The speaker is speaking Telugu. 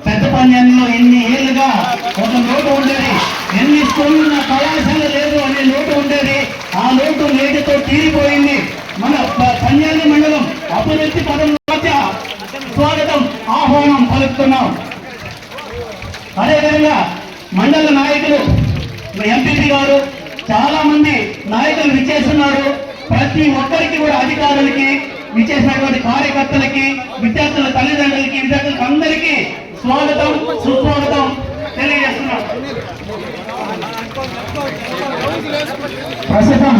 పెద్దపల్లిలో ఎన్ని ఏళ్ళుగా ఒక లోటు ఉండేది, ఎన్ని స్కూళ్ళ కళాశాల లేదు అనే లోటు ఉండేది. ఆ లోటు నేటితో తీరిపోయింది. మన పన్యాలి మండలం అభివృద్ధి పదం మధ్య స్వాగతం ఆహ్వానం పలుకుతున్నాం. అదేవిధంగా మండల నాయకులు ఎంపీపీ గారు చాలా మంది నాయకులు విచ్చేస్తున్నారు. ప్రతి ఒక్కరికి కూడా అధికారులకి విచ్చేసినటువంటి కార్యకర్తలకి విద్యార్థుల తల్లిదండ్రులకి విద్యార్థులకు అందరికీ స్వాగతం సుస్వాగతం తెలియజేస్తున్నాం. ప్రస్తుతం